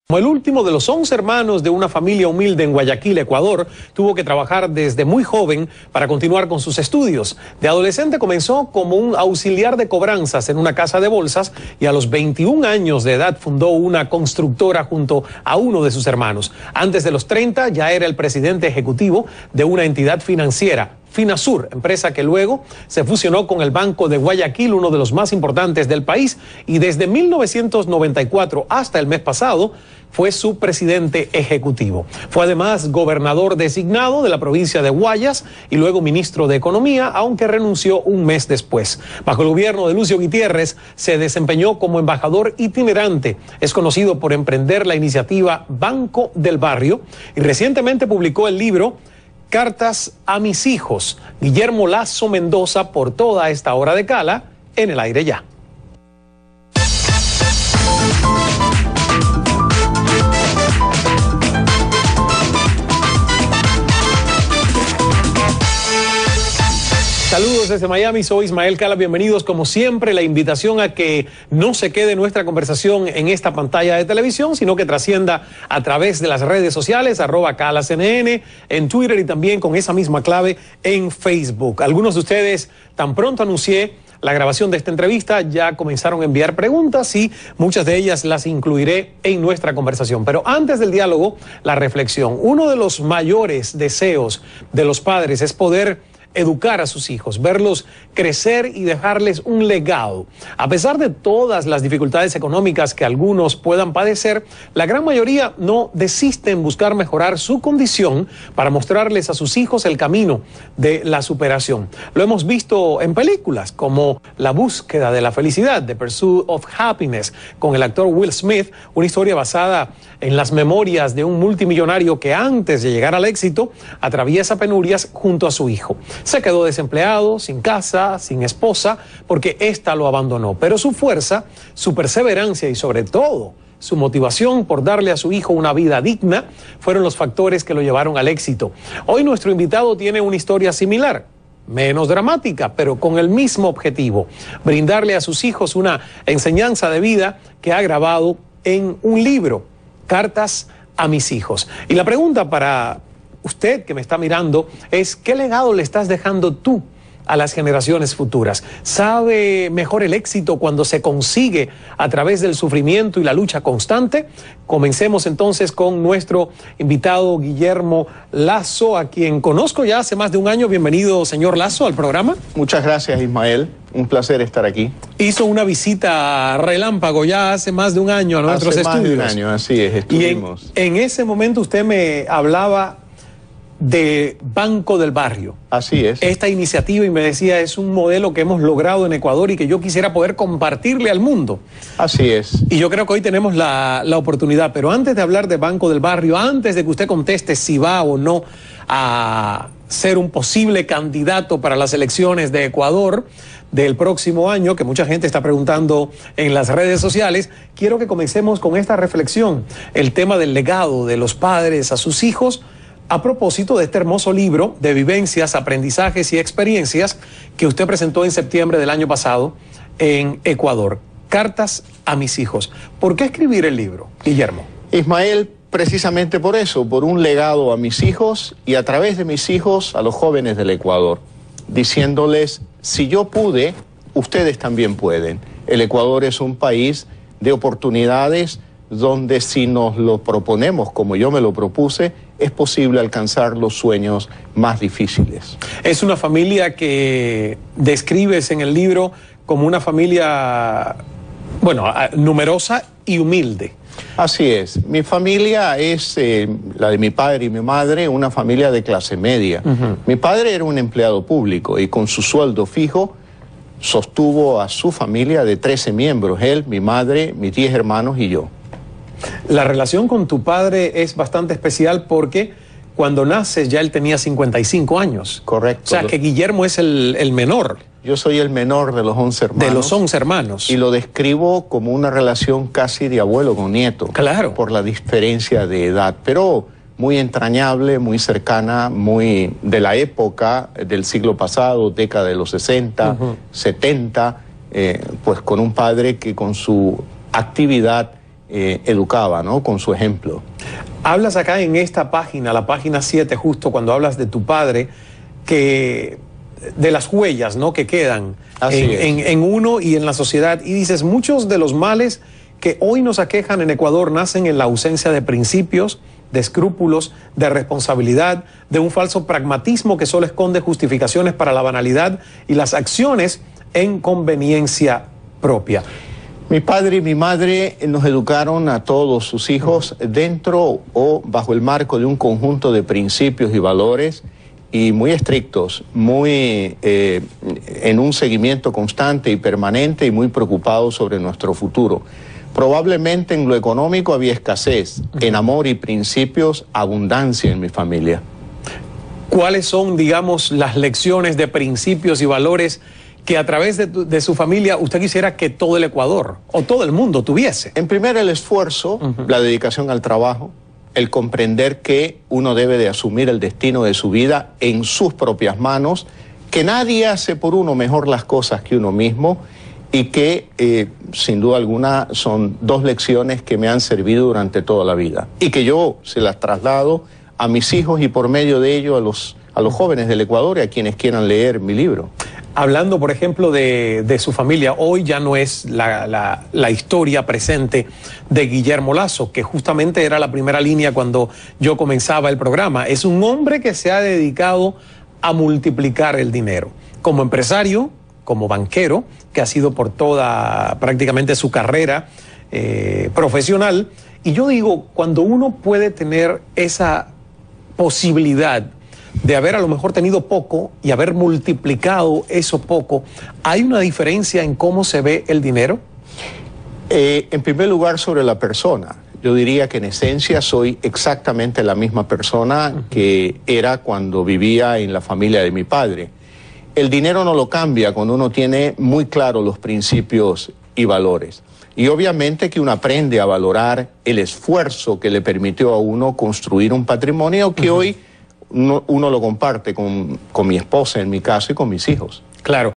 Como el último de los 11 hermanos de una familia humilde en Guayaquil, Ecuador, tuvo que trabajar desde muy joven para continuar con sus estudios. De adolescente comenzó como un auxiliar de cobranzas en una casa de bolsas y a los 21 años de edad fundó una constructora junto a uno de sus hermanos. Antes de los 30 ya era el presidente ejecutivo de una entidad financiera, Finasur, empresa que luego se fusionó con el Banco de Guayaquil, uno de los más importantes del país, y desde 1994 hasta el mes pasado fue su presidente ejecutivo. Fue además gobernador designado de la provincia de Guayas y luego ministro de Economía, aunque renunció un mes después. Bajo el gobierno de Lucio Gutiérrez se desempeñó como embajador itinerante. Es conocido por emprender la iniciativa Banco del Barrio y recientemente publicó el libro Cartas a mis hijos. Guillermo Lasso Mendoza por toda esta hora de Cala en el aire ya. Saludos desde Miami, soy Ismael Cala, bienvenidos como siempre. La invitación a que no se quede nuestra conversación en esta pantalla de televisión, sino que trascienda a través de las redes sociales, @CalaCNN, en Twitter y también con esa misma clave en Facebook. Algunos de ustedes, tan pronto anuncié la grabación de esta entrevista, ya comenzaron a enviar preguntas y muchas de ellas las incluiré en nuestra conversación. Pero antes del diálogo, la reflexión. Uno de los mayores deseos de los padres es poder educar a sus hijos, verlos crecer y dejarles un legado. A pesar de todas las dificultades económicas que algunos puedan padecer, la gran mayoría no desiste en buscar mejorar su condición para mostrarles a sus hijos el camino de la superación. Lo hemos visto en películas como La búsqueda de la felicidad, The Pursuit of Happiness, con el actor Will Smith, una historia basada en las memorias de un multimillonario que antes de llegar al éxito atraviesa penurias junto a su hijo. Se quedó desempleado, sin casa, sin esposa, porque ésta lo abandonó. Pero su fuerza, su perseverancia y sobre todo su motivación por darle a su hijo una vida digna fueron los factores que lo llevaron al éxito. Hoy nuestro invitado tiene una historia similar, menos dramática, pero con el mismo objetivo: brindarle a sus hijos una enseñanza de vida que ha grabado en un libro, Cartas a mis hijos. Y la pregunta para usted que me está mirando es: ¿qué legado le estás dejando tú a las generaciones futuras? ¿Sabe mejor el éxito cuando se consigue a través del sufrimiento y la lucha constante? Comencemos entonces con nuestro invitado Guillermo Lasso, a quien conozco ya hace más de un año. Bienvenido, señor Lasso, al programa. Muchas gracias, Ismael. Un placer estar aquí. Hizo una visita relámpago ya hace más de un año a nuestros estudios. Hace más de un año, así es, estuvimos. Y en ese momento usted me hablaba de Banco del Barrio. Así es. Esta iniciativa, y me decía, es un modelo que hemos logrado en Ecuador y que yo quisiera poder compartirle al mundo. Así es. Y yo creo que hoy tenemos la oportunidad. Pero antes de hablar de Banco del Barrio, antes de que usted conteste si va o no a ser un posible candidato para las elecciones de Ecuador del próximo año, que mucha gente está preguntando en las redes sociales, quiero que comencemos con esta reflexión, el tema del legado de los padres a sus hijos, a propósito de este hermoso libro de vivencias, aprendizajes y experiencias que usted presentó en septiembre del año pasado en Ecuador. Cartas a mis hijos. ¿Por qué escribir el libro, Guillermo? Ismael, precisamente por eso, por un legado a mis hijos y a través de mis hijos a los jóvenes del Ecuador, diciéndoles: si yo pude, ustedes también pueden. El Ecuador es un país de oportunidades donde, si nos lo proponemos como yo me lo propuse, es posible alcanzar los sueños más difíciles. Es una familia que describes en el libro como una familia, bueno, numerosa y humilde. Así es. Mi familia es la de mi padre y mi madre, una familia de clase media. Mi padre era un empleado público y con su sueldo fijo sostuvo a su familia de 13 miembros, él, mi madre, mis 10 hermanos y yo. La relación con tu padre es bastante especial porque cuando naces ya él tenía 55 años. Correcto. O sea que Guillermo es el menor. Yo soy el menor de los 11 hermanos. De los 11 hermanos. Y lo describo como una relación casi de abuelo con nieto. Claro. Por la diferencia de edad, pero muy entrañable, muy cercana, muy de la época del siglo pasado, década de los 60, 70, pues con un padre que con su actividad educaba, ¿no? Con su ejemplo. Hablas acá en esta página, la página 7, justo cuando hablas de tu padre, que de las huellas, ¿no?, que quedan en uno y en la sociedad. Y dices, muchos de los males que hoy nos aquejan en Ecuador nacen en la ausencia de principios, de escrúpulos, de responsabilidad, de un falso pragmatismo que solo esconde justificaciones para la banalidad y las acciones en conveniencia propia. Mi padre y mi madre nos educaron a todos sus hijos dentro o bajo el marco de un conjunto de principios y valores y muy estrictos, muy en un seguimiento constante y permanente y muy preocupados sobre nuestro futuro. Probablemente en lo económico había escasez, en amor y principios abundancia en mi familia. ¿Cuáles son, digamos, las lecciones de principios y valores que a través de su familia usted quisiera que todo el Ecuador o todo el mundo tuviese? En primer, el esfuerzo, la dedicación al trabajo, el comprender que uno debe de asumir el destino de su vida en sus propias manos, que nadie hace por uno mejor las cosas que uno mismo y que, sin duda alguna, son dos lecciones que me han servido durante toda la vida y que yo se las traslado a mis hijos y por medio de ello a los jóvenes del Ecuador y a quienes quieran leer mi libro. Hablando, por ejemplo, de su familia, hoy ya no es la historia presente de Guillermo Lazo, que justamente era la primera línea cuando yo comenzaba el programa. Es un hombre que se ha dedicado a multiplicar el dinero. Como empresario, como banquero, que ha sido por toda prácticamente su carrera profesional. Y yo digo, cuando uno puede tener esa posibilidad de haber a lo mejor tenido poco y haber multiplicado eso poco, ¿hay una diferencia en cómo se ve el dinero? En primer lugar, sobre la persona. Yo diría que en esencia soy exactamente la misma persona que era cuando vivía en la familia de mi padre. El dinero no lo cambia cuando uno tiene muy claro los principios y valores. Y obviamente que uno aprende a valorar el esfuerzo que le permitió a uno construir un patrimonio que hoy uno lo comparte con mi esposa, en mi caso, y con mis hijos. Claro.